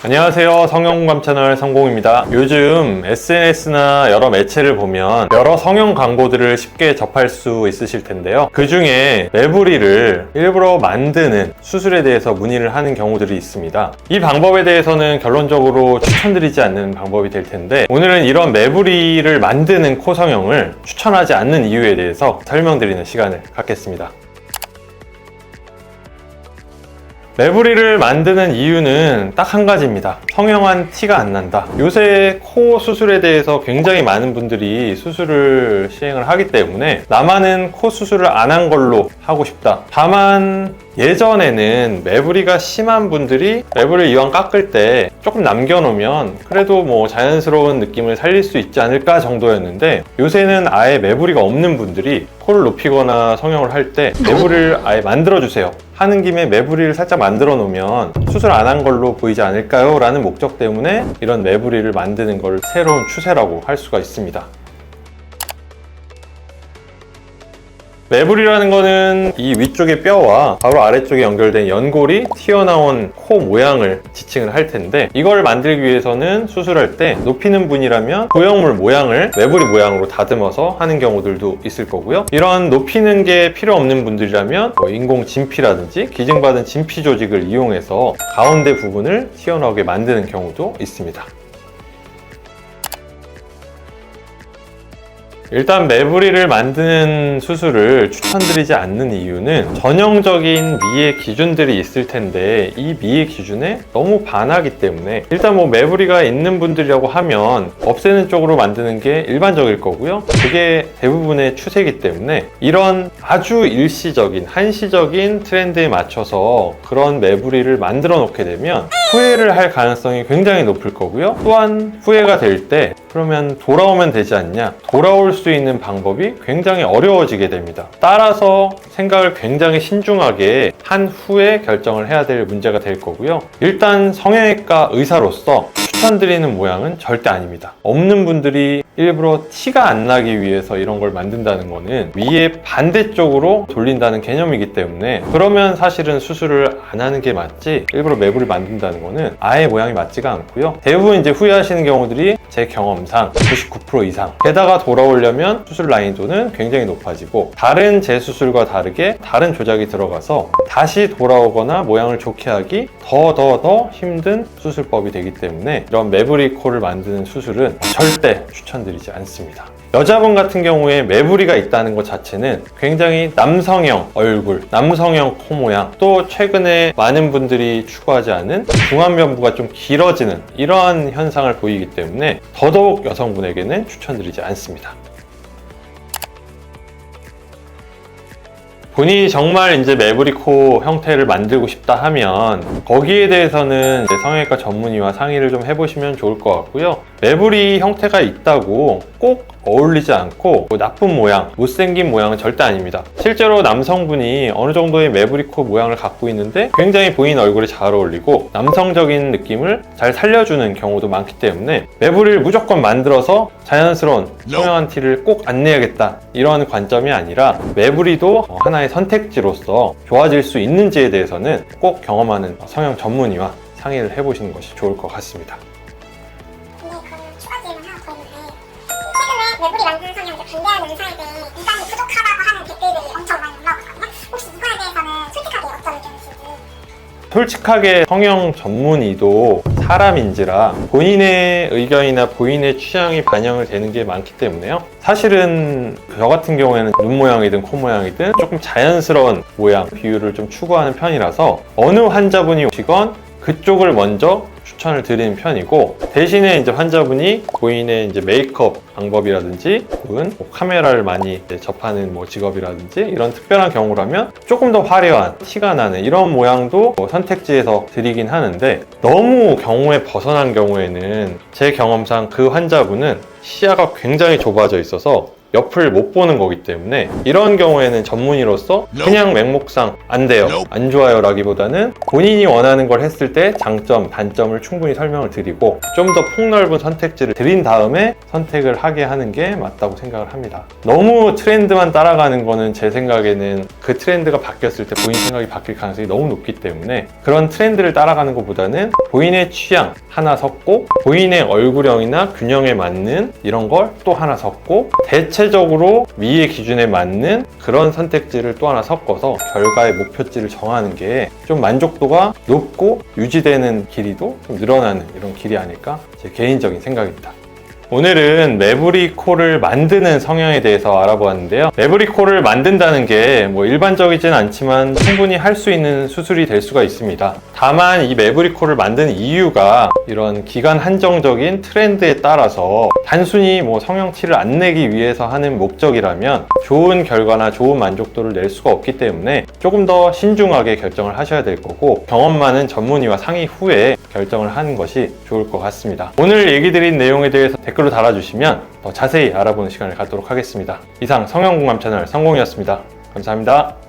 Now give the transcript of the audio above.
안녕하세요. 성형공감 채널 성공입니다. 요즘 SNS나 여러 매체를 보면 여러 성형 광고들을 쉽게 접할 수 있으실 텐데요. 그 중에 매부리를 일부러 만드는 수술에 대해서 문의를 하는 경우들이 있습니다. 이 방법에 대해서는 결론적으로 추천드리지 않는 방법이 될 텐데, 오늘은 이런 매부리를 만드는 코 성형을 추천하지 않는 이유에 대해서 설명드리는 시간을 갖겠습니다. 매부리를 만드는 이유는 딱 한 가지입니다. 성형한 티가 안 난다. 요새 코 수술에 대해서 굉장히 많은 분들이 수술을 시행을 하기 때문에 나만은 코 수술을 안 한 걸로 하고 싶다. 다만 예전에는 매부리가 심한 분들이 매부리를 이왕 깎을 때 조금 남겨놓으면 그래도 뭐 자연스러운 느낌을 살릴 수 있지 않을까 정도였는데, 요새는 아예 매부리가 없는 분들이 코를 높이거나 성형을 할 때 매부리를 아예 만들어주세요 하는 김에 매부리를 살짝 만들어 놓으면 수술 안 한 걸로 보이지 않을까요? 라는 목적 때문에 이런 매부리를 만드는 걸 새로운 추세라고 할 수가 있습니다. 매부리라는 거는 이 위쪽의 뼈와 바로 아래쪽에 연결된 연골이 튀어나온 코 모양을 지칭을 할 텐데, 이걸 만들기 위해서는 수술할 때 높이는 분이라면 구형물 모양을 매부리 모양으로 다듬어서 하는 경우들도 있을 거고요. 이런 높이는 게 필요 없는 분들이라면 인공 진피라든지 기증받은 진피 조직을 이용해서 가운데 부분을 튀어나오게 만드는 경우도 있습니다. 일단 매부리를 만드는 수술을 추천드리지 않는 이유는 전형적인 미의 기준들이 있을 텐데, 이 미의 기준에 너무 반하기 때문에, 일단 뭐 매부리가 있는 분들이라고 하면 없애는 쪽으로 만드는 게 일반적일 거고요. 그게 대부분의 추세이기 때문에 이런 아주 일시적인 한시적인 트렌드에 맞춰서 그런 매부리를 만들어 놓게 되면 후회를 할 가능성이 굉장히 높을 거고요. 또한 후회가 될 때 그러면 돌아오면 되지 않냐, 돌아올 수 있는 방법이 굉장히 어려워지게 됩니다. 따라서 생각을 굉장히 신중하게 한 후에 결정을 해야 될 문제가 될 거고요. 일단 성형외과 의사로서 추천드리는 모양은 절대 아닙니다. 없는 분들이 일부러 티가 안 나기 위해서 이런 걸 만든다는 거는 위의 반대쪽으로 돌린다는 개념이기 때문에, 그러면 사실은 수술을 안 하는 게 맞지, 일부러 매부리를 만든다는 거는 아예 모양이 맞지가 않고요. 대부분 이제 후회하시는 경우들이 제 경험상 99% 이상, 게다가 돌아오려면 수술 난이도는 굉장히 높아지고 다른 재수술과 다르게 다른 조작이 들어가서 다시 돌아오거나 모양을 좋게 하기 더 힘든 수술법이 되기 때문에 이런 매부리 코를 만드는 수술은 절대 추천드리지 않습니다. 여자분 같은 경우에 매부리가 있다는 것 자체는 굉장히 남성형 얼굴, 남성형 코 모양, 또 최근에 많은 분들이 추구하지 않은 중안면부가 좀 길어지는 이러한 현상을 보이기 때문에 더더욱 여성분에게는 추천드리지 않습니다. 본인이 정말 이제 매부리 코 형태를 만들고 싶다 하면 거기에 대해서는 성형외과 전문의와 상의를 좀 해보시면 좋을 것 같고요. 매부리 형태가 있다고 꼭 어울리지 않고 나쁜 모양, 못생긴 모양은 절대 아닙니다. 실제로 남성분이 어느 정도의 매부리 코 모양을 갖고 있는데 굉장히 본인 얼굴에 잘 어울리고 남성적인 느낌을 잘 살려주는 경우도 많기 때문에 매부리를 무조건 만들어서 자연스러운 성형한 티를 꼭 안 내야겠다, 이런 관점이 아니라 매부리도 하나의 선택지로서 좋아질 수 있는지에 대해서는 꼭 경험하는 성형 전문의와 상의를 해보시는 것이 좋을 것 같습니다. 매부리 만드는 성형을 반대하는 의사에게 이상이 부족하다고 하는 댓글들이 엄청 많이 올라오거든요. 혹시 이거에 대해서는 솔직하게 어떤 의견이신지? 솔직하게 성형 전문의도 사람인지라 본인의 의견이나 본인의 취향이 반영을 되는 게 많기 때문에요. 사실은 저 같은 경우에는 눈 모양이든 코 모양이든 조금 자연스러운 모양, 비율을 좀 추구하는 편이라서 어느 환자분이 오시건 그쪽을 먼저 추천을 드리는 편이고, 대신에 이제 환자분이 본인의 이제 메이크업 방법이라든지 혹은 카메라를 많이 접하는 직업이라든지 이런 특별한 경우라면 조금 더 화려한 티가 나는 이런 모양도 선택지에서 드리긴 하는데, 너무 경우에 벗어난 경우에는 제 경험상 그 환자분은 시야가 굉장히 좁아져 있어서 옆을 못 보는 거기 때문에 이런 경우에는 전문의로서 그냥 맹목상 안 돼요, 안 좋아요 라기보다는 본인이 원하는 걸 했을 때 장점, 단점을 충분히 설명을 드리고 좀 더 폭넓은 선택지를 드린 다음에 선택을 하게 하는 게 맞다고 생각을 합니다. 너무 트렌드만 따라가는 거는 제 생각에는 그 트렌드가 바뀌었을 때 본인 생각이 바뀔 가능성이 너무 높기 때문에 그런 트렌드를 따라가는 것보다는 본인의 취향 하나 섞고 본인의 얼굴형이나 균형에 맞는 이런 걸 또 하나 섞고 대체적으로 미의 기준에 맞는 그런 선택지를 또 하나 섞어서 결과의 목표치를 정하는 게 좀 만족도가 높고 유지되는 길이도 좀 늘어나는 이런 길이 아닐까 제 개인적인 생각입니다. 오늘은 매부리 코를 만드는 성향에 대해서 알아보았는데요. 매부리 코를 만든다는 게 뭐 일반적이진 않지만 충분히 할 수 있는 수술이 될 수가 있습니다. 다만 이 매부리 코를 만드는 이유가 이런 기간 한정적인 트렌드에 따라서 단순히 뭐 성형티를 안 내기 위해서 하는 목적이라면 좋은 결과나 좋은 만족도를 낼 수가 없기 때문에 조금 더 신중하게 결정을 하셔야 될 거고 경험 많은 전문의와 상의 후에 결정을 하는 것이 좋을 것 같습니다. 오늘 얘기 드린 내용에 대해서 댓글로 달아주시면 더 자세히 알아보는 시간을 갖도록 하겠습니다. 이상 성형공감 채널 성공이었습니다. 감사합니다.